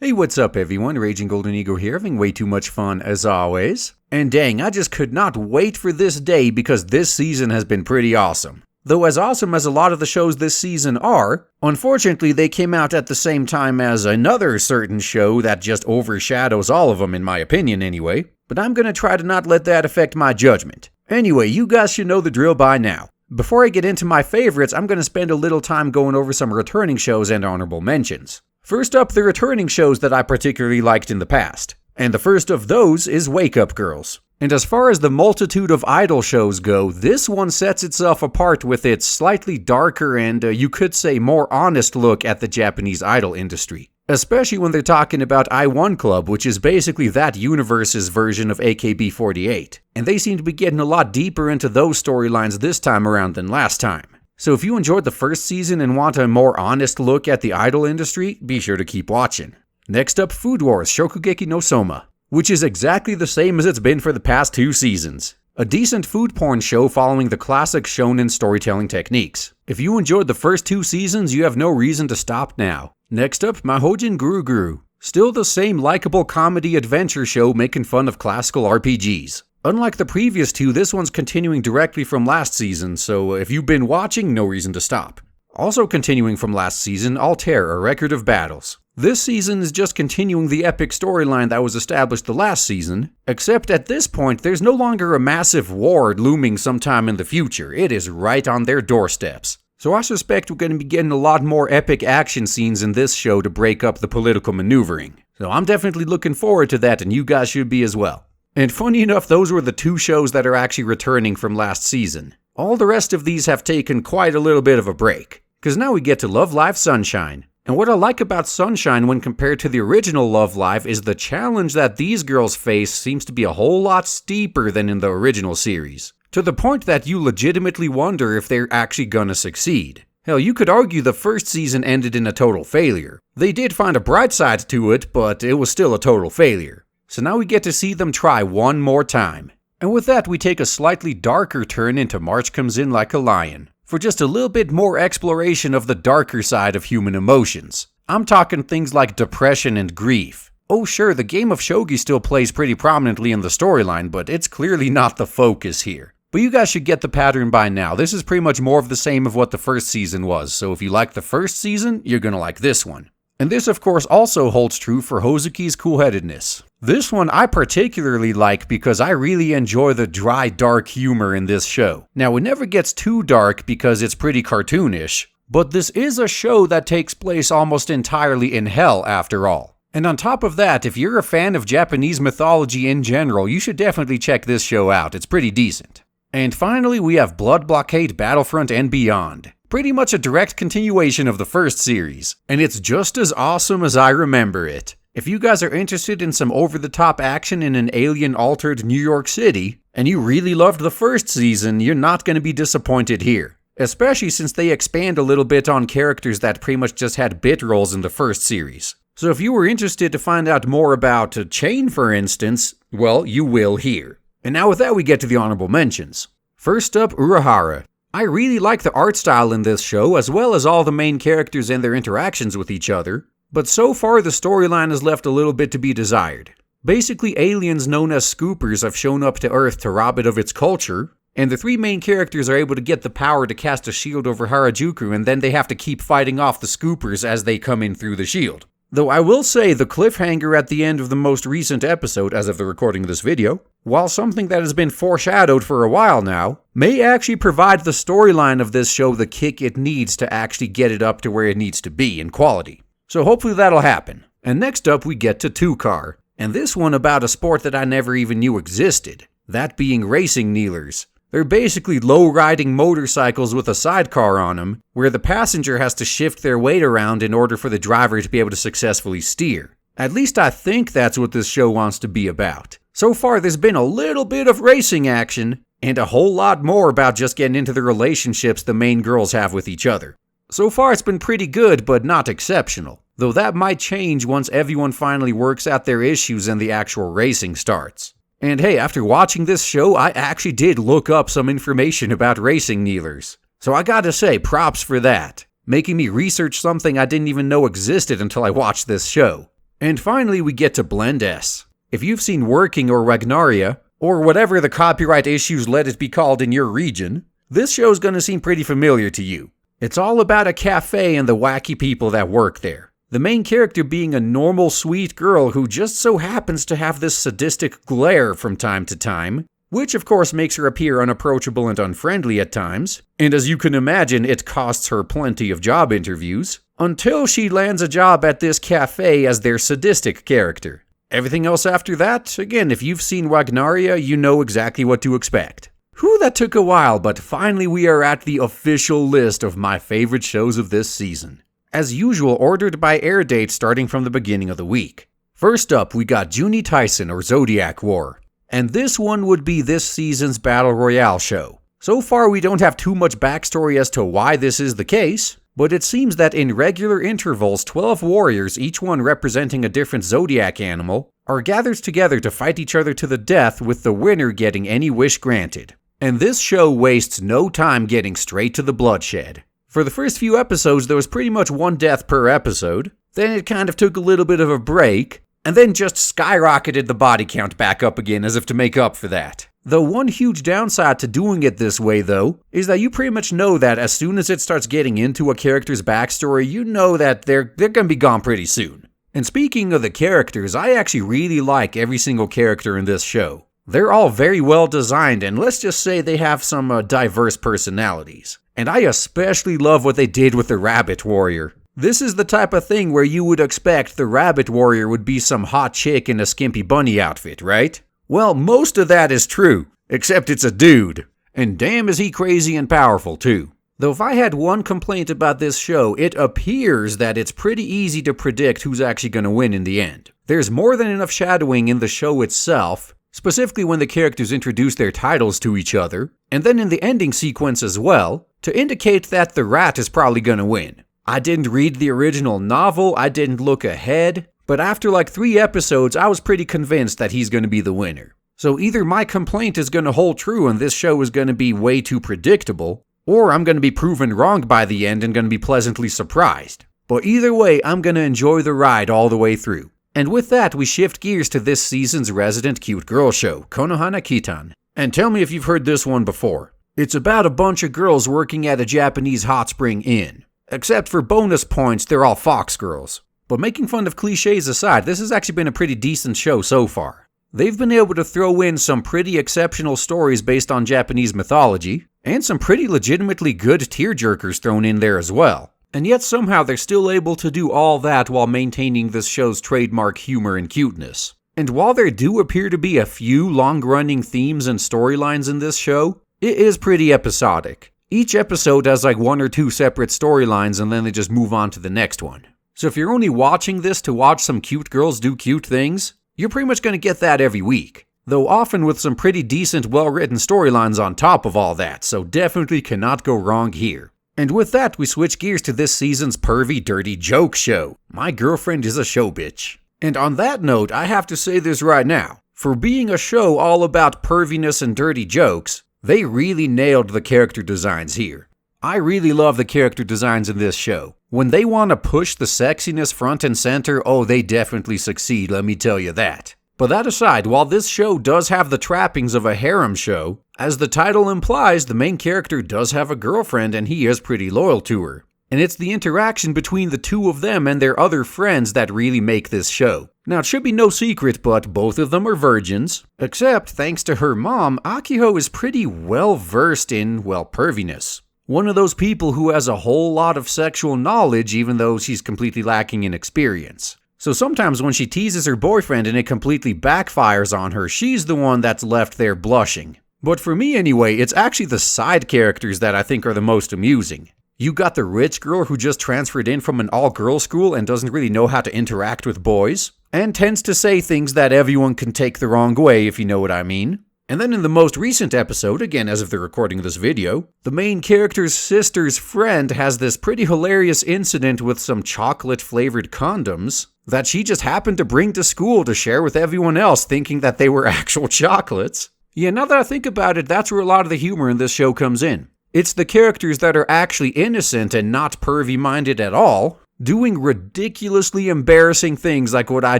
Hey, what's up everyone? Raging Golden Eagle here, having way too much fun as always. And dang, I just could not wait for this day because this season has been pretty awesome. Though as awesome as a lot of the shows this season are, unfortunately they came out at the same time as another certain show that just overshadows all of them in my opinion anyway. But I'm gonna try to not let that affect my judgment. Anyway, you guys should know the drill by now. Before I get into my favorites, I'm gonna spend a little time going over some returning shows and honorable mentions. First up, the returning shows that I particularly liked in the past. And the first of those is Wake Up Girls. And as far as the multitude of idol shows go, this one sets itself apart with its slightly darker and, you could say, more honest look at the Japanese idol industry. Especially when they're talking about I-1 Club, which is basically that universe's version of AKB48. And they seem to be getting a lot deeper into those storylines this time around than last time. So if you enjoyed the first season and want a more honest look at the idol industry, be sure to keep watching. Next up, Food Wars Shokugeki no Soma, which is exactly the same as it's been for the past 2 seasons. A decent food porn show following the classic shonen storytelling techniques. If you enjoyed the first 2 seasons, you have no reason to stop now. Next up, Mahojin Guru Guru. Still the same likable comedy adventure show making fun of classical RPGs. Unlike the previous 2, this one's continuing directly from last season, so if you've been watching, no reason to stop. Also continuing from last season, Altair, A Record of Battles. This season is just continuing the epic storyline that was established the last season, except at this point there's no longer a massive war looming sometime in the future, it is right on their doorsteps. So I suspect we're going to be getting a lot more epic action scenes in this show to break up the political maneuvering. So I'm definitely looking forward to that, and you guys should be as well. And funny enough, those were the 2 shows that are actually returning from last season. All the rest of these have taken quite a little bit of a break, because now we get to Love Live Sunshine. And what I like about Sunshine when compared to the original Love Live is the challenge that these girls face seems to be a whole lot steeper than in the original series. To the point that you legitimately wonder if they're actually gonna succeed. Hell, you could argue the first season ended in a total failure. They did find a bright side to it, but it was still a total failure. So now we get to see them try one more time. And with that, we take a slightly darker turn into March Comes In Like a Lion, for just a little bit more exploration of the darker side of human emotions. I'm talking things like depression and grief. Oh sure, the game of shogi still plays pretty prominently in the storyline, but it's clearly not the focus here. But you guys should get the pattern by now. This is pretty much more of the same of what the first season was, so if you like the first season, you're gonna like this one. And this of course also holds true for Hozuki's coolheadedness. This one I particularly like because I really enjoy the dry, dark humor in this show. Now it never gets too dark because it's pretty cartoonish, but this is a show that takes place almost entirely in hell after all. And on top of that, if you're a fan of Japanese mythology in general, you should definitely check this show out, it's pretty decent. And finally we have Blood Blockade Battlefront and Beyond. Pretty much a direct continuation of the first series, and it's just as awesome as I remember it. If you guys are interested in some over-the-top action in an alien-altered New York City, and you really loved the first season, you're not going to be disappointed here. Especially since they expand a little bit on characters that pretty much just had bit roles in the first series. So if you were interested to find out more about Chain, for instance, well, you will here. And now with that we get to the honorable mentions. First up, Urahara. I really like the art style in this show, as well as all the main characters and their interactions with each other, but so far the storyline has left a little bit to be desired. Basically, aliens known as Scoopers have shown up to Earth to rob it of its culture, and the 3 main characters are able to get the power to cast a shield over Harajuku, and then they have to keep fighting off the Scoopers as they come in through the shield. Though I will say the cliffhanger at the end of the most recent episode, as of the recording of this video, while something that has been foreshadowed for a while now, may actually provide the storyline of this show the kick it needs to actually get it up to where it needs to be in quality. So hopefully that'll happen. And next up we get to Two-Car, and this one about a sport that I never even knew existed, that being racing kneelers. They're basically low-riding motorcycles with a sidecar on them, where the passenger has to shift their weight around in order for the driver to be able to successfully steer. At least I think that's what this show wants to be about. So far there's been a little bit of racing action, and a whole lot more about just getting into the relationships the main girls have with each other. So far it's been pretty good, but not exceptional. Though that might change once everyone finally works out their issues and the actual racing starts. And hey, after watching this show, I actually did look up some information about racing kneelers. So I gotta say, props for that. Making me research something I didn't even know existed until I watched this show. And finally, we get to Blend S. If you've seen Working or Ragnaria, or whatever the copyright issues let it be called in your region, this show's gonna seem pretty familiar to you. It's all about a cafe and the wacky people that work there. The main character being a normal, sweet girl who just so happens to have this sadistic glare from time to time, which of course makes her appear unapproachable and unfriendly at times, and as you can imagine, it costs her plenty of job interviews, until she lands a job at this cafe as their sadistic character. Everything else after that, again, if you've seen Ragnaria, you know exactly what to expect. Whew, that took a while, but finally we are at the official list of my favorite shows of this season. As usual, ordered by air date starting from the beginning of the week. First up, we got Juuni Taisen or Zodiac War. And this one would be this season's Battle Royale show. So far we don't have too much backstory as to why this is the case, but it seems that in regular intervals, 12 warriors, each one representing a different zodiac animal, are gathered together to fight each other to the death, with the winner getting any wish granted. And this show wastes no time getting straight to the bloodshed. For the first few episodes, there was pretty much one death per episode, then it kind of took a little bit of a break, and then just skyrocketed the body count back up again as if to make up for that. The one huge downside to doing it this way, though, is that you pretty much know that as soon as it starts getting into a character's backstory, you know that they're gonna be gone pretty soon. And speaking of the characters, I actually really like every single character in this show. They're all very well designed, and let's just say they have some diverse personalities. And I especially love what they did with the Rabbit Warrior. This is the type of thing where you would expect the Rabbit Warrior would be some hot chick in a skimpy bunny outfit, right? Well, most of that is true, except it's a dude. And damn is he crazy and powerful too. Though if I had one complaint about this show, it appears that it's pretty easy to predict who's actually going to win in the end. There's more than enough shadowing in the show itself, specifically when the characters introduce their titles to each other, and then in the ending sequence as well, to indicate that the rat is probably going to win. I didn't read the original novel, I didn't look ahead, but after like 3 episodes, I was pretty convinced that he's going to be the winner. So either my complaint is going to hold true and this show is going to be way too predictable, or I'm going to be proven wrong by the end and going to be pleasantly surprised. But either way, I'm going to enjoy the ride all the way through. And with that, we shift gears to this season's resident cute girl show, Konohana Kitan. And tell me if you've heard this one before. It's about a bunch of girls working at a Japanese hot spring inn. Except for bonus points, they're all fox girls. But making fun of cliches aside, this has actually been a pretty decent show so far. They've been able to throw in some pretty exceptional stories based on Japanese mythology, and some pretty legitimately good tearjerkers thrown in there as well. And yet somehow they're still able to do all that while maintaining this show's trademark humor and cuteness. And while there do appear to be a few long-running themes and storylines in this show, it is pretty episodic. Each episode has like 1 or 2 separate storylines and then they just move on to the next one. So if you're only watching this to watch some cute girls do cute things, you're pretty much going to get that every week. Though often with some pretty decent, well-written storylines on top of all that, so definitely cannot go wrong here. And with that, we switch gears to this season's pervy, dirty joke show. My Girlfriend is a Shobitch. And on that note, I have to say this right now. For being a show all about perviness and dirty jokes, they really nailed the character designs here. I really love the character designs in this show. When they want to push the sexiness front and center, oh, they definitely succeed, let me tell you that. But that aside, while this show does have the trappings of a harem show, as the title implies, the main character does have a girlfriend and he is pretty loyal to her. And it's the interaction between the two of them and their other friends that really make this show. Now, it should be no secret, but both of them are virgins. Except, thanks to her mom, Akiho is pretty well versed in, well, perviness. One of those people who has a whole lot of sexual knowledge even though she's completely lacking in experience. So sometimes when she teases her boyfriend and it completely backfires on her, she's the one that's left there blushing. But for me anyway, it's actually the side characters that I think are the most amusing. You got the rich girl who just transferred in from an all-girls school and doesn't really know how to interact with boys, and tends to say things that everyone can take the wrong way, if you know what I mean. And then in the most recent episode, again as of the recording of this video, the main character's sister's friend has this pretty hilarious incident with some chocolate-flavored condoms that she just happened to bring to school to share with everyone else, thinking that they were actual chocolates. Yeah, now that I think about it, that's where a lot of the humor in this show comes in. It's the characters that are actually innocent and not pervy-minded at all doing ridiculously embarrassing things like what I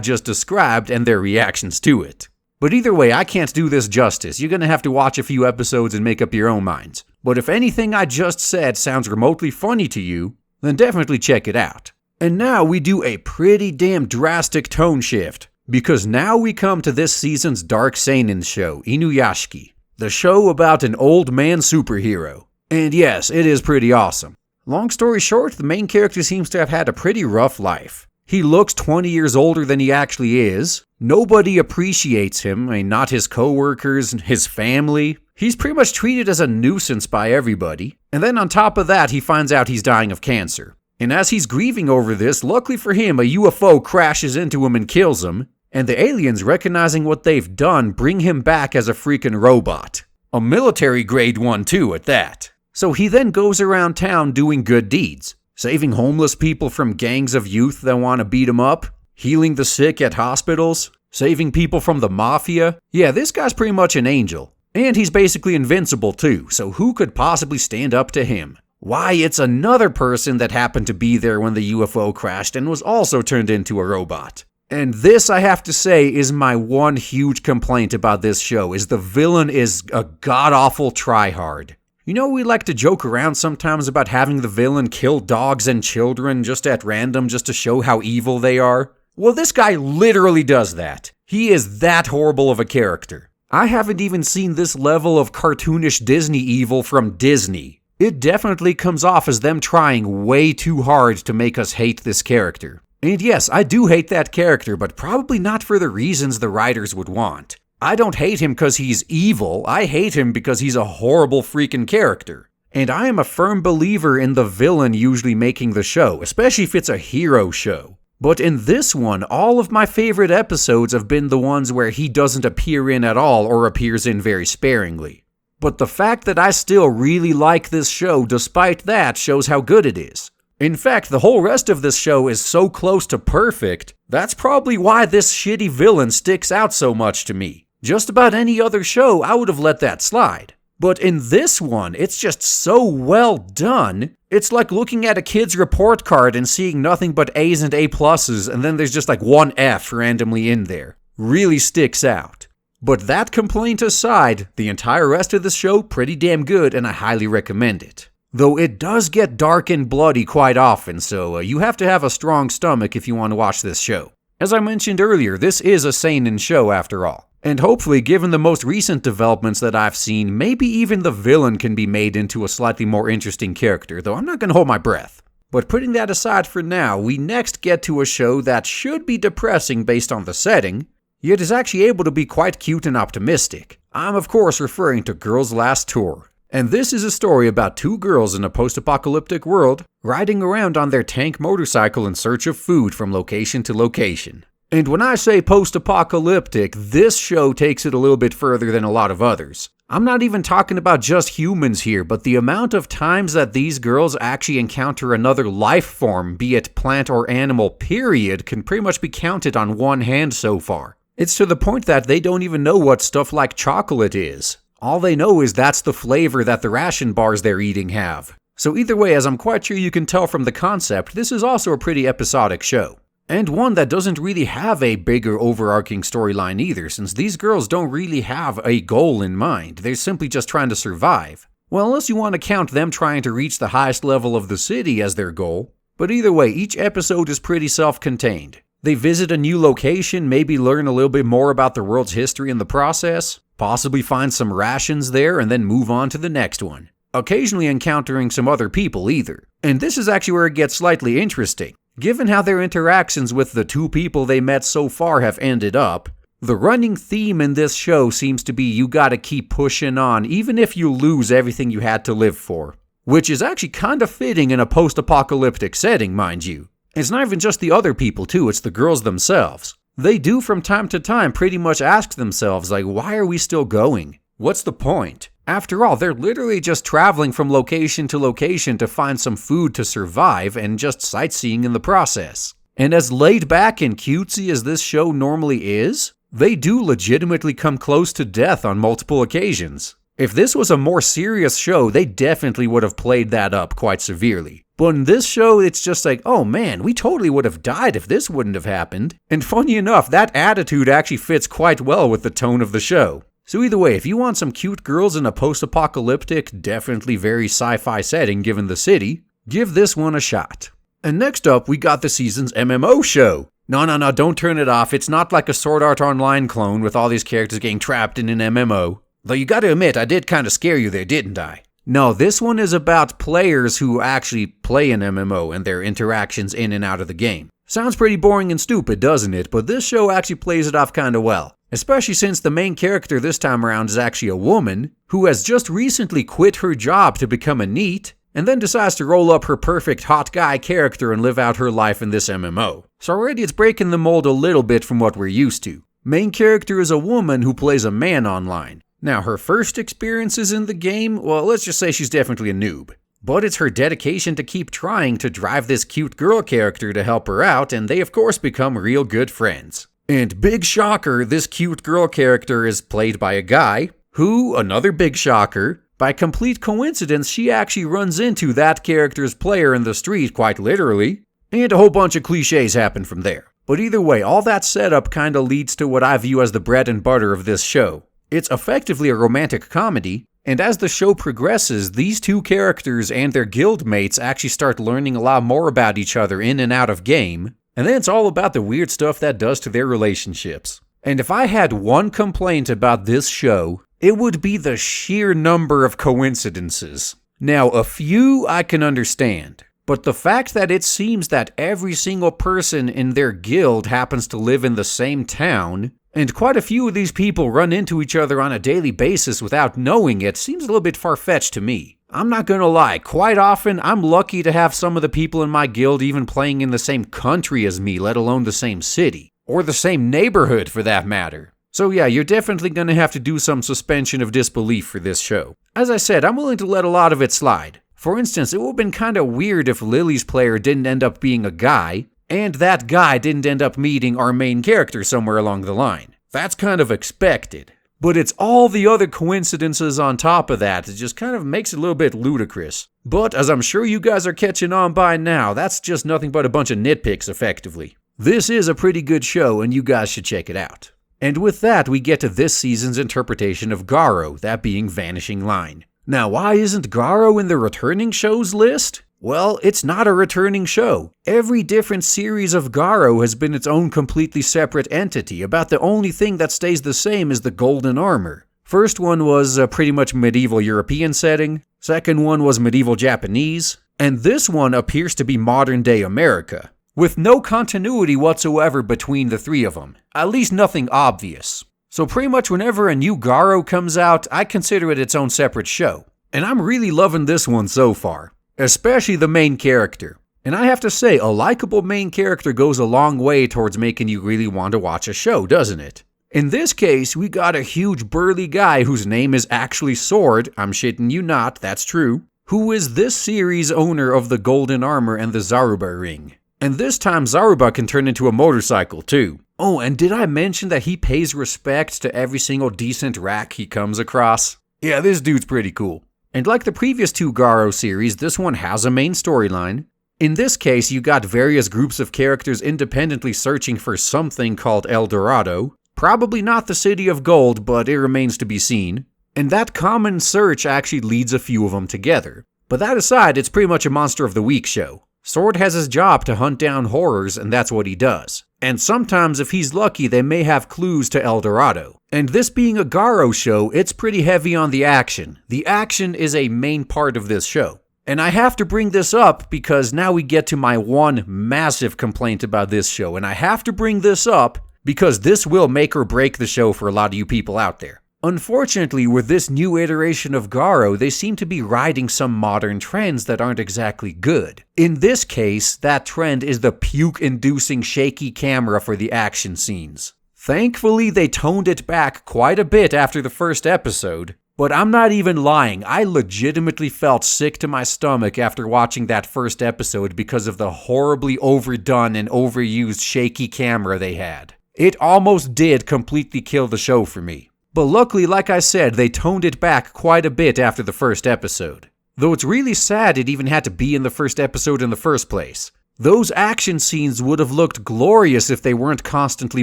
just described and their reactions to it. But either way, I can't do this justice. You're gonna have to watch a few episodes and make up your own minds. But if anything I just said sounds remotely funny to you, then definitely check it out. And now we do a pretty damn drastic tone shift, because now we come to this season's dark seinen show, Inuyashiki, the show about an old man superhero. And yes, it is pretty awesome. Long story short, the main character seems to have had a pretty rough life. He looks 20 years older than he actually is. Nobody appreciates him, not his coworkers, his family. He's pretty much treated as a nuisance by everybody. And then on top of that, he finds out he's dying of cancer. And as he's grieving over this, luckily for him, a UFO crashes into him and kills him. And the aliens, recognizing what they've done, bring him back as a freaking robot. A military grade one too at that. So he then goes around town doing good deeds. Saving homeless people from gangs of youth that want to beat him up. Healing the sick at hospitals. Saving people from the mafia. Yeah, this guy's pretty much an angel. And he's basically invincible too, so who could possibly stand up to him? Why, it's another person that happened to be there when the UFO crashed and was also turned into a robot. And this, I have to say, is my one huge complaint about this show, is the villain is a god-awful tryhard. You know, we like to joke around sometimes about having the villain kill dogs and children just at random just to show how evil they are. Well, this guy literally does that. He is that horrible of a character. I haven't even seen this level of cartoonish Disney evil from Disney. It definitely comes off as them trying way too hard to make us hate this character. And yes, I do hate that character, but probably not for the reasons the writers would want. I don't hate him because he's evil, I hate him because he's a horrible freaking character. And I am a firm believer in the villain usually making the show, especially if it's a hero show. But in this one, all of my favorite episodes have been the ones where he doesn't appear in at all or appears in very sparingly. But the fact that I still really like this show despite that shows how good it is. In fact, the whole rest of this show is so close to perfect, that's probably why this shitty villain sticks out so much to me. Just about any other show, I would have let that slide. But in this one, it's just so well done. It's like looking at a kid's report card and seeing nothing but A's and A+, and then there's just like one F randomly in there. Really sticks out. But that complaint aside, the entire rest of the show pretty damn good and I highly recommend it. Though it does get dark and bloody quite often, so you have to have a strong stomach if you want to watch this show. As I mentioned earlier, this is a seinen show after all. And hopefully, given the most recent developments that I've seen, maybe even the villain can be made into a slightly more interesting character, though I'm not gonna hold my breath. But putting that aside for now, we next get to a show that should be depressing based on the setting, yet is actually able to be quite cute and optimistic. I'm of course referring to Girls' Last Tour. And this is a story about two girls in a post-apocalyptic world riding around on their tank motorcycle in search of food from location to location. And when I say post-apocalyptic, this show takes it a little bit further than a lot of others. I'm not even talking about just humans here, but the amount of times that these girls actually encounter another life form, be it plant or animal, period, can pretty much be counted on one hand so far. It's to the point that they don't even know what stuff like chocolate is. All they know is that's the flavor that the ration bars they're eating have. So either way, as I'm quite sure you can tell from the concept, this is also a pretty episodic show. And one that doesn't really have a bigger overarching storyline either, since these girls don't really have a goal in mind. They're simply just trying to survive. Well, unless you want to count them trying to reach the highest level of the city as their goal. But either way, each episode is pretty self-contained. They visit a new location, maybe learn a little bit more about the world's history in the process, possibly find some rations there, and then move on to the next one. Occasionally encountering some other people either. And this is actually where it gets slightly interesting. Given how their interactions with the two people they met so far have ended up, the running theme in this show seems to be you gotta keep pushing on even if you lose everything you had to live for. Which is actually kinda fitting in a post-apocalyptic setting, mind you. It's not even just the other people too, it's the girls themselves. They do from time to time pretty much ask themselves like, why are we still going? What's the point? After all, they're literally just traveling from location to location to find some food to survive and just sightseeing in the process. And as laid back and cutesy as this show normally is, they do legitimately come close to death on multiple occasions. If this was a more serious show, they definitely would have played that up quite severely. But in this show, it's just like, oh man, we totally would have died if this wouldn't have happened. And funny enough, that attitude actually fits quite well with the tone of the show. So either way, if you want some cute girls in a post-apocalyptic, definitely very sci-fi setting given the city, give this one a shot. And next up, we got the season's MMO show. No, don't turn it off. It's not like a Sword Art Online clone with all these characters getting trapped in an MMO. Though you gotta admit, I did kinda scare you there, didn't I? No, this one is about players who actually play an MMO and their interactions in and out of the game. Sounds pretty boring and stupid, doesn't it? But this show actually plays it off kinda well. Especially since the main character this time around is actually a woman who has just recently quit her job to become a NEET and then decides to roll up her perfect hot guy character and live out her life in this MMO. So already it's breaking the mold a little bit from what we're used to. Main character is a woman who plays a man online. Now, her first experiences in the game, well, let's just say she's definitely a noob. But it's her dedication to keep trying to drive this cute girl character to help her out, and they of course become real good friends. And big shocker, this cute girl character is played by a guy who, another big shocker, by complete coincidence, she actually runs into that character's player in the street quite literally, and a whole bunch of cliches happen from there. But either way, all that setup kinda leads to what I view as the bread and butter of this show. It's effectively a romantic comedy, and as the show progresses, these two characters and their guildmates actually start learning a lot more about each other in and out of game, and then it's all about the weird stuff that does to their relationships. And if I had one complaint about this show, it would be the sheer number of coincidences. Now, a few I can understand, but the fact that it seems that every single person in their guild happens to live in the same town, and quite a few of these people run into each other on a daily basis without knowing it, seems a little bit far-fetched to me. I'm not gonna lie, quite often I'm lucky to have some of the people in my guild even playing in the same country as me, let alone the same city. Or the same neighborhood for that matter. So yeah, you're definitely gonna have to do some suspension of disbelief for this show. As I said, I'm willing to let a lot of it slide. For instance, it would have been kinda weird if Lily's player didn't end up being a guy, and that guy didn't end up meeting our main character somewhere along the line. That's kind of expected. But it's all the other coincidences on top of that. It just kind of makes it a little bit ludicrous. But as I'm sure you guys are catching on by now, that's just nothing but a bunch of nitpicks effectively. This is a pretty good show and you guys should check it out. And with that, we get to this season's interpretation of Garo, that being Vanishing Line. Now, why isn't Garo in the returning shows list? Well, it's not a returning show. Every different series of Garo has been its own completely separate entity. About the only thing that stays the same is the golden armor. First one was a pretty much medieval European setting. Second one was medieval Japanese. And this one appears to be modern day America, with no continuity whatsoever between the three of them. At least nothing obvious. So pretty much whenever a new Garo comes out, I consider it its own separate show. And I'm really loving this one so far. Especially the main character. And I have to say, a likable main character goes a long way towards making you really want to watch a show, doesn't it? In this case, we got a huge burly guy whose name is actually Sword, I'm shitting you not, that's true, who is this series' owner of the golden armor and the Zaruba ring. And this time Zaruba can turn into a motorcycle too. Oh, and did I mention that he pays respect to every single decent rack he comes across? Yeah, this dude's pretty cool. And like the previous two Garo series, this one has a main storyline. In this case, you got various groups of characters independently searching for something called El Dorado. Probably not the City of Gold, but it remains to be seen. And that common search actually leads a few of them together. But that aside, it's pretty much a Monster of the Week show. Sword has his job to hunt down horrors, and that's what he does. And sometimes, if he's lucky, they may have clues to El Dorado. And this being a Garo show, it's pretty heavy on the action. The action is a main part of this show. And I have to bring this up because now we get to my one massive complaint about this show. And I have to bring this up because this will make or break the show for a lot of you people out there. Unfortunately, with this new iteration of Garo, they seem to be riding some modern trends that aren't exactly good. In this case, that trend is the puke-inducing shaky camera for the action scenes. Thankfully, they toned it back quite a bit after the first episode, but I'm not even lying, I legitimately felt sick to my stomach after watching that first episode because of the horribly overdone and overused shaky camera they had. It almost did completely kill the show for me. But luckily, like I said, they toned it back quite a bit after the first episode. Though it's really sad it even had to be in the first episode in the first place. Those action scenes would have looked glorious if they weren't constantly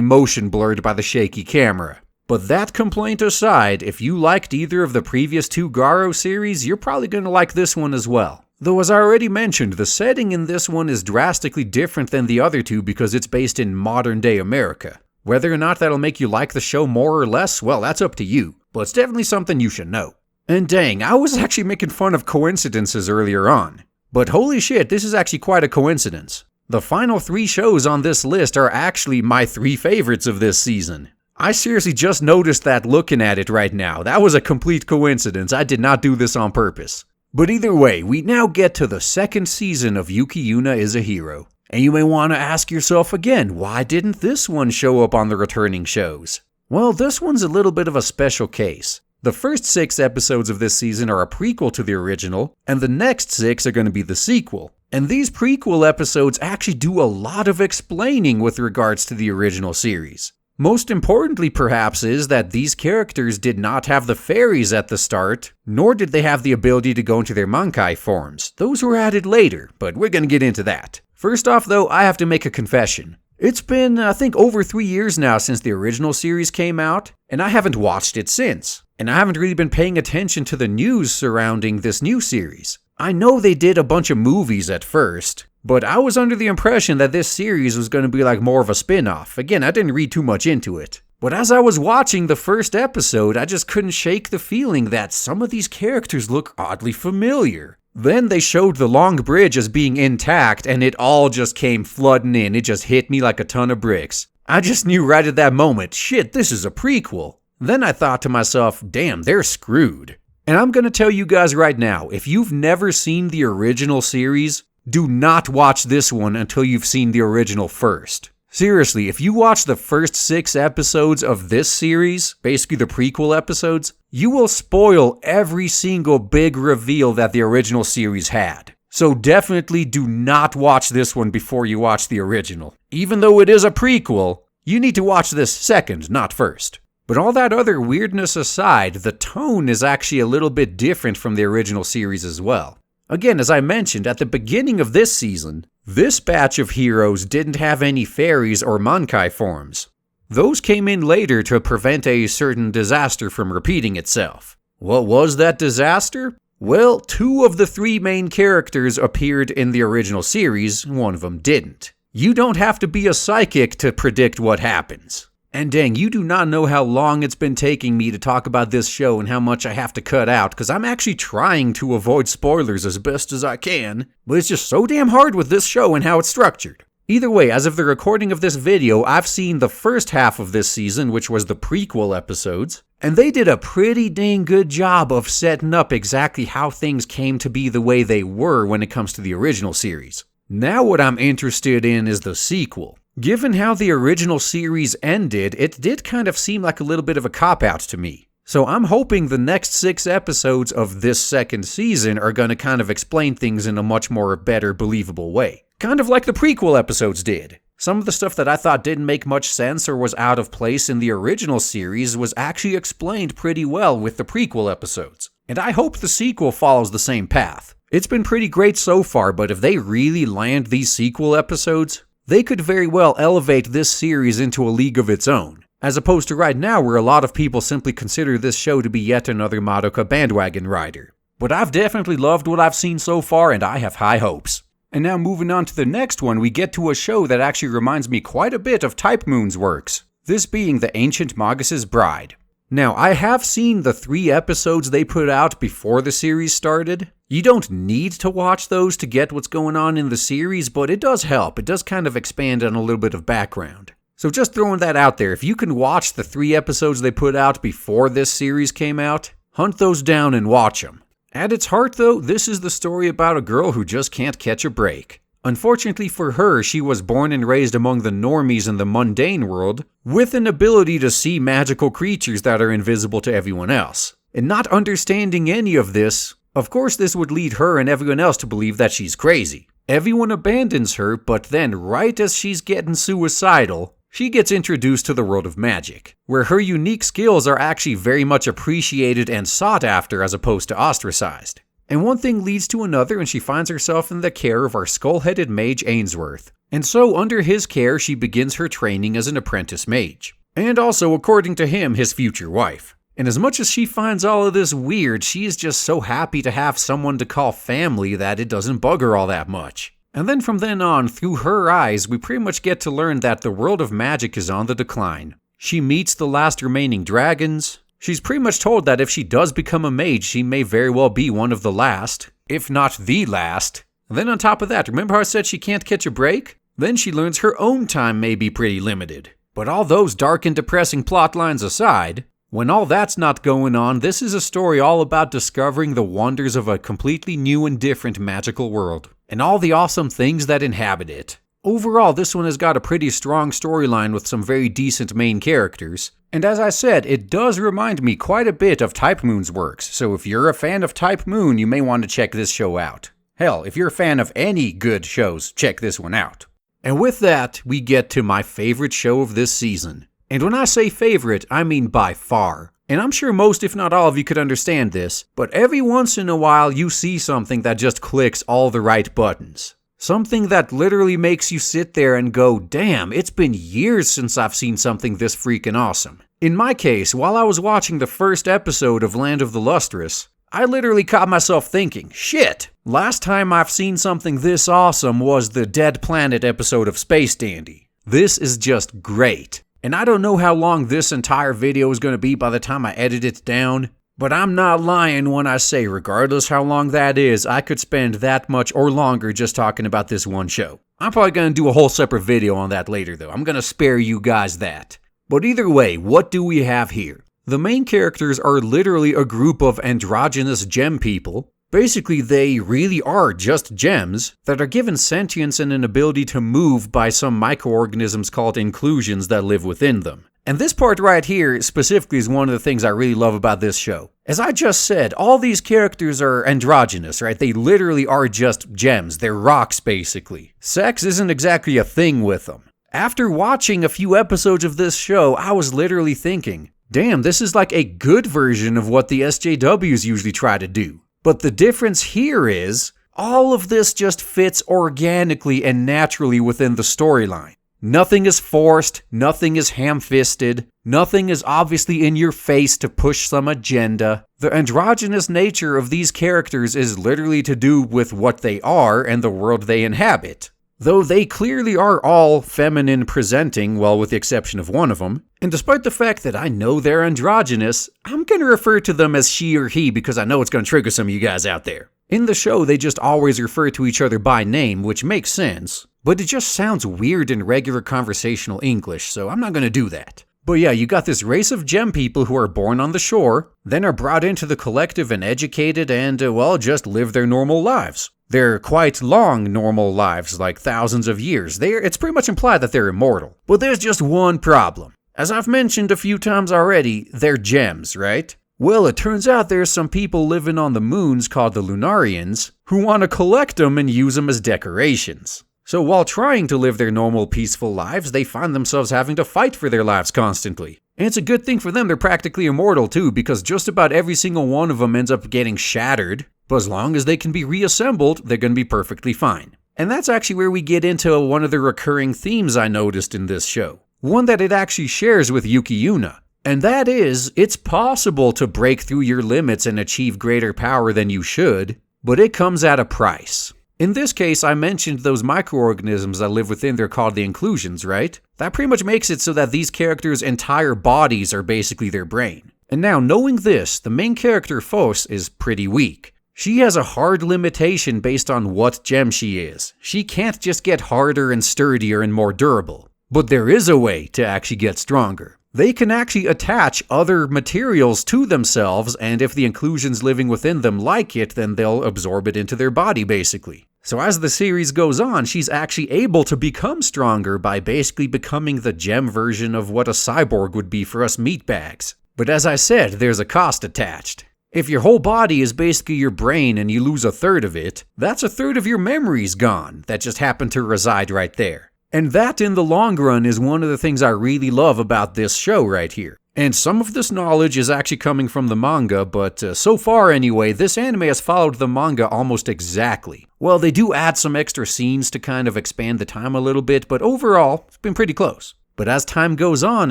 motion blurred by the shaky camera. But that complaint aside, if you liked either of the previous two Garo series, you're probably going to like this one as well. Though as I already mentioned, the setting in this one is drastically different than the other two because it's based in modern day America. Whether or not that'll make you like the show more or less, well, that's up to you. But it's definitely something you should know. And dang, I was actually making fun of coincidences earlier on. But holy shit, this is actually quite a coincidence. The final 3 shows on this list are actually my 3 favorites of this season. I seriously just noticed that looking at it right now. That was a complete coincidence. I did not do this on purpose. But either way, we now get to the second season of Yuki Yuna is a Hero. And you may want to ask yourself again, why didn't this one show up on the returning shows? Well, this one's a little bit of a special case. The first 6 episodes of this season are a prequel to the original, and the next 6 are going to be the sequel. And these prequel episodes actually do a lot of explaining with regards to the original series. Most importantly, perhaps, is that these characters did not have the fairies at the start, nor did they have the ability to go into their Mankai forms. Those were added later, but we're going to get into that. First off, though, I have to make a confession. It's been, I think, over 3 years now since the original series came out, and I haven't watched it since. And I haven't really been paying attention to the news surrounding this new series. I know they did a bunch of movies at first, but I was under the impression that this series was going to be like more of a spin-off. Again, I didn't read too much into it. But as I was watching the first episode, I just couldn't shake the feeling that some of these characters look oddly familiar. Then they showed the long bridge as being intact, and it all just came flooding in. It just hit me like a ton of bricks. I just knew right at that moment, shit, this is a prequel. Then I thought to myself, damn, they're screwed. And I'm gonna tell you guys right now, if you've never seen the original series, do not watch this one until you've seen the original first. Seriously, if you watch the first 6 episodes of this series, basically the prequel episodes, you will spoil every single big reveal that the original series had. So definitely do not watch this one before you watch the original. Even though it is a prequel, you need to watch this second, not first. But all that other weirdness aside, the tone is actually a little bit different from the original series as well. Again, as I mentioned, at the beginning of this season, this batch of heroes didn't have any fairies or Mankai forms. Those came in later to prevent a certain disaster from repeating itself. What was that disaster? Well, 2 of the 3 main characters appeared in the original series, one of them didn't. You don't have to be a psychic to predict what happens. And dang, you do not know how long it's been taking me to talk about this show and how much I have to cut out, because I'm actually trying to avoid spoilers as best as I can, but it's just so damn hard with this show and how it's structured. Either way, as of the recording of this video, I've seen the first half of this season, which was the prequel episodes, and they did a pretty dang good job of setting up exactly how things came to be the way they were when it comes to the original series. Now what I'm interested in is the sequel. Given how the original series ended, it did kind of seem like a little bit of a cop-out to me. So I'm hoping the next 6 episodes of this second season are going to kind of explain things in a much more better, believable way. Kind of like the prequel episodes did. Some of the stuff that I thought didn't make much sense or was out of place in the original series was actually explained pretty well with the prequel episodes. And I hope the sequel follows the same path. It's been pretty great so far, but if they really land these sequel episodes, they could very well elevate this series into a league of its own, as opposed to right now where a lot of people simply consider this show to be yet another Madoka bandwagon rider. But I've definitely loved what I've seen so far, and I have high hopes. And now moving on to the next one, we get to a show that actually reminds me quite a bit of Type Moon's works, this being The Ancient Magus' Bride. Now, I have seen the 3 episodes they put out before the series started. You don't need to watch those to get what's going on in the series, but it does help. It does kind of expand on a little bit of background. So just throwing that out there, if you can watch the 3 episodes they put out before this series came out, hunt those down and watch them. At its heart, though, this is the story about a girl who just can't catch a break. Unfortunately for her, she was born and raised among the normies in the mundane world, with an ability to see magical creatures that are invisible to everyone else. And not understanding any of this, of course this would lead her and everyone else to believe that she's crazy. Everyone abandons her, but then right as she's getting suicidal, she gets introduced to the world of magic, where her unique skills are actually very much appreciated and sought after as opposed to ostracized. And one thing leads to another and she finds herself in the care of our skull-headed mage Ainsworth. And so under his care she begins her training as an apprentice mage. And also, according to him, his future wife. And as much as she finds all of this weird, she is just so happy to have someone to call family that it doesn't bug her all that much. And then from then on, through her eyes, we pretty much get to learn that the world of magic is on the decline. She meets the last remaining dragons. She's pretty much told that if she does become a mage, she may very well be one of the last, if not the last. And then on top of that, remember how I said she can't catch a break? Then she learns her own time may be pretty limited. But all those dark and depressing plot lines aside, when all that's not going on, this is a story all about discovering the wonders of a completely new and different magical world, and all the awesome things that inhabit it. Overall, this one has got a pretty strong storyline with some very decent main characters, and as I said, it does remind me quite a bit of Type Moon's works, so if you're a fan of Type Moon, you may want to check this show out. Hell, if you're a fan of any good shows, check this one out. And with that, we get to my favorite show of this season. And when I say favorite, I mean by far. And I'm sure most, if not all of you could understand this, but every once in a while you see something that just clicks all the right buttons. Something that literally makes you sit there and go, damn, it's been years since I've seen something this freaking awesome. In my case, while I was watching the first episode of Land of the Lustrous, I literally caught myself thinking, shit, last time I've seen something this awesome was the Dead Planet episode of Space Dandy. This is just great. And I don't know how long this entire video is going to be by the time I edit it down, but I'm not lying when I say regardless how long that is, I could spend that much or longer just talking about this one show. I'm probably going to do a whole separate video on that later though. I'm going to spare you guys that. But either way, what do we have here? The main characters are literally a group of androgynous gem people. Basically, they really are just gems that are given sentience and an ability to move by some microorganisms called inclusions that live within them. And this part right here specifically is one of the things I really love about this show. As I just said, all these characters are androgynous, right? They literally are just gems. They're rocks, basically. Sex isn't exactly a thing with them. After watching a few episodes of this show, I was literally thinking, damn, this is like a good version of what the SJWs usually try to do. But the difference here is, all of this just fits organically and naturally within the storyline. Nothing is forced, nothing is ham-fisted, nothing is obviously in your face to push some agenda. The androgynous nature of these characters is literally to do with what they are and the world they inhabit. Though they clearly are all feminine presenting, well with the exception of one of them, and despite the fact that I know they're androgynous, I'm going to refer to them as she or he because I know it's going to trigger some of you guys out there. In the show, they just always refer to each other by name, which makes sense, but it just sounds weird in regular conversational English, so I'm not going to do that. But yeah, you got this race of gem people who are born on the shore, then are brought into the collective and educated and, well, just live their normal lives. They're quite long normal lives, like thousands of years. It's pretty much implied that they're immortal. But there's just one problem. As I've mentioned a few times already, they're gems, right? Well, it turns out there's some people living on the moons called the Lunarians who want to collect them and use them as decorations. So while trying to live their normal peaceful lives, they find themselves having to fight for their lives constantly. And it's a good thing for them they're practically immortal too, because just about every single one of them ends up getting shattered. But as long as they can be reassembled, they're going to be perfectly fine. And that's actually where we get into one of the recurring themes I noticed in this show. One that it actually shares with Yuki Yuna. And that is, it's possible to break through your limits and achieve greater power than you should, but it comes at a price. In this case, I mentioned those microorganisms that live within, they're called the inclusions, right? That pretty much makes it so that these characters' entire bodies are basically their brain. And now, knowing this, the main character, Fos, is pretty weak. She has a hard limitation based on what gem she is. She can't just get harder and sturdier and more durable. But there is a way to actually get stronger. They can actually attach other materials to themselves, and if the inclusions living within them like it, then they'll absorb it into their body, basically. So as the series goes on, she's actually able to become stronger by basically becoming the gem version of what a cyborg would be for us meatbags. But as I said, there's a cost attached. If your whole body is basically your brain and you lose a third of it, that's a third of your memories gone that just happen to reside right there. And that, in the long run, is one of the things I really love about this show right here. And some of this knowledge is actually coming from the manga, but so far anyway, this anime has followed the manga almost exactly. Well, they do add some extra scenes to kind of expand the time a little bit, but overall, it's been pretty close. But as time goes on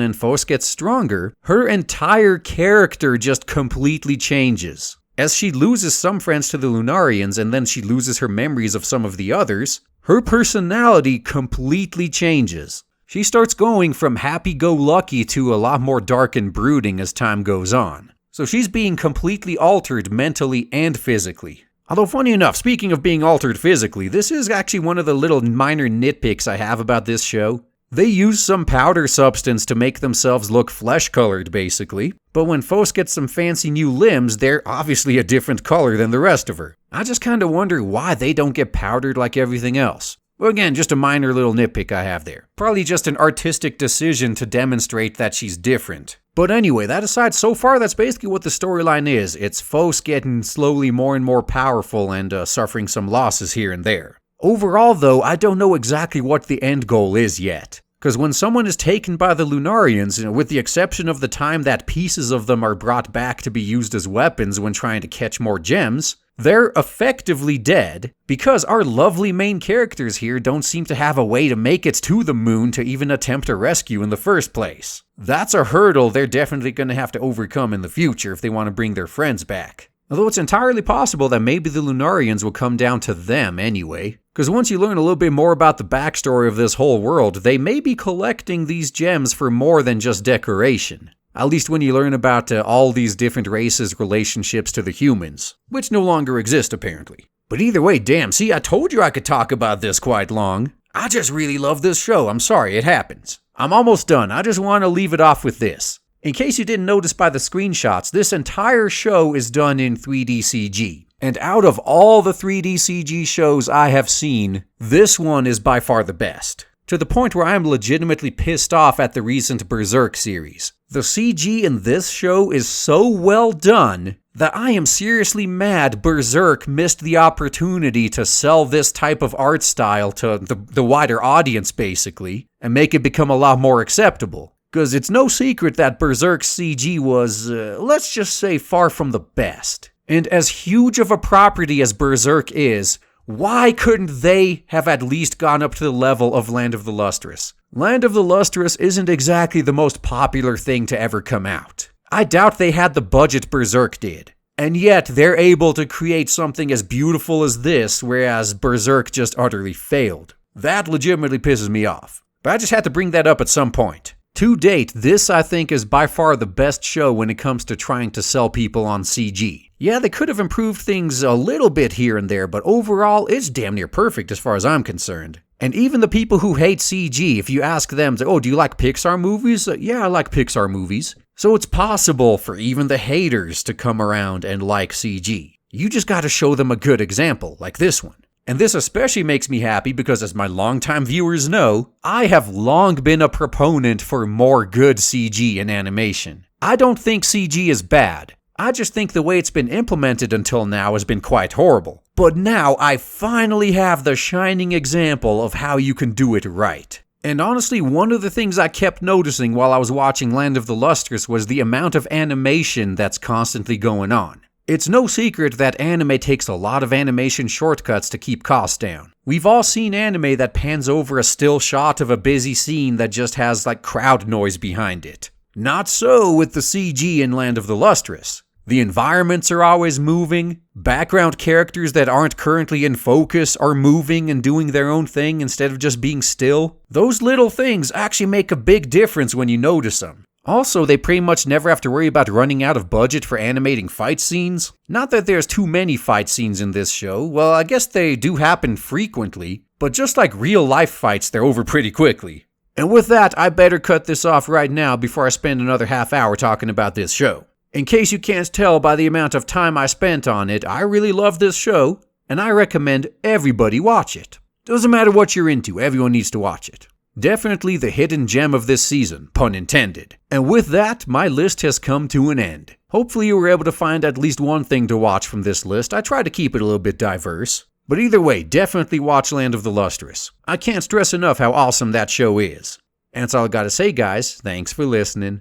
and Phos gets stronger, her entire character just completely changes. As she loses some friends to the Lunarians and then she loses her memories of some of the others, her personality completely changes. She starts going from happy-go-lucky to a lot more dark and brooding as time goes on. So she's being completely altered mentally and physically. Although funny enough, speaking of being altered physically, this is actually one of the little minor nitpicks I have about this show. They use some powder substance to make themselves look flesh-colored, basically. But when Phos gets some fancy new limbs, they're obviously a different color than the rest of her. I just kinda wonder why they don't get powdered like everything else. Well, again, just a minor little nitpick I have there. Probably just an artistic decision to demonstrate that she's different. But anyway, that aside, so far that's basically what the storyline is. It's Phos getting slowly more and more powerful and suffering some losses here and there. Overall, though, I don't know exactly what the end goal is yet. Because when someone is taken by the Lunarians, with the exception of the time that pieces of them are brought back to be used as weapons when trying to catch more gems, they're effectively dead, because our lovely main characters here don't seem to have a way to make it to the moon to even attempt a rescue in the first place. That's a hurdle they're definitely going to have to overcome in the future if they want to bring their friends back. Although it's entirely possible that maybe the Lunarians will come down to them anyway. Because once you learn a little bit more about the backstory of this whole world, they may be collecting these gems for more than just decoration. At least when you learn about all these different races' relationships to the humans, which no longer exist apparently. But either way, damn, see, I told you I could talk about this quite long. I just really love this show, I'm sorry, it happens. I'm almost done, I just want to leave it off with this. In case you didn't notice by the screenshots, this entire show is done in 3D CG. And out of all the 3D CG shows I have seen, this one is by far the best. To the point where I am legitimately pissed off at the recent Berserk series. The CG in this show is so well done that I am seriously mad Berserk missed the opportunity to sell this type of art style to the wider audience basically, and make it become a lot more acceptable. Because it's no secret that Berserk's CG was, let's just say, far from the best. And as huge of a property as Berserk is, why couldn't they have at least gone up to the level of Land of the Lustrous? Land of the Lustrous isn't exactly the most popular thing to ever come out. I doubt they had the budget Berserk did. And yet, they're able to create something as beautiful as this, whereas Berserk just utterly failed. That legitimately pisses me off. But I just had to bring that up at some point. To date, this I think is by far the best show when it comes to trying to sell people on CG. Yeah, they could have improved things a little bit here and there, but overall, it's damn near perfect as far as I'm concerned. And even the people who hate CG, if you ask them, oh, do you like Pixar movies? Yeah, I like Pixar movies. So it's possible for even the haters to come around and like CG. You just gotta show them a good example, like this one. And this especially makes me happy because, as my longtime viewers know, I have long been a proponent for more good CG in animation. I don't think CG is bad. I just think the way it's been implemented until now has been quite horrible. But now I finally have the shining example of how you can do it right. And honestly, one of the things I kept noticing while I was watching Land of the Lustrous was the amount of animation that's constantly going on. It's no secret that anime takes a lot of animation shortcuts to keep costs down. We've all seen anime that pans over a still shot of a busy scene that just has like crowd noise behind it. Not so with the CG in Land of the Lustrous. The environments are always moving, background characters that aren't currently in focus are moving and doing their own thing instead of just being still. Those little things actually make a big difference when you notice them. Also, they pretty much never have to worry about running out of budget for animating fight scenes. Not that there's too many fight scenes in this show, well, I guess they do happen frequently, but just like real life fights, they're over pretty quickly. And with that, I better cut this off right now before I spend another half hour talking about this show. In case you can't tell by the amount of time I spent on it, I really love this show, and I recommend everybody watch it. Doesn't matter what you're into, everyone needs to watch it. Definitely the hidden gem of this season, pun intended. And with that, my list has come to an end. Hopefully you were able to find at least one thing to watch from this list. I tried to keep it a little bit diverse. But either way, definitely watch Land of the Lustrous. I can't stress enough how awesome that show is. And that's all I gotta say, guys. Thanks for listening.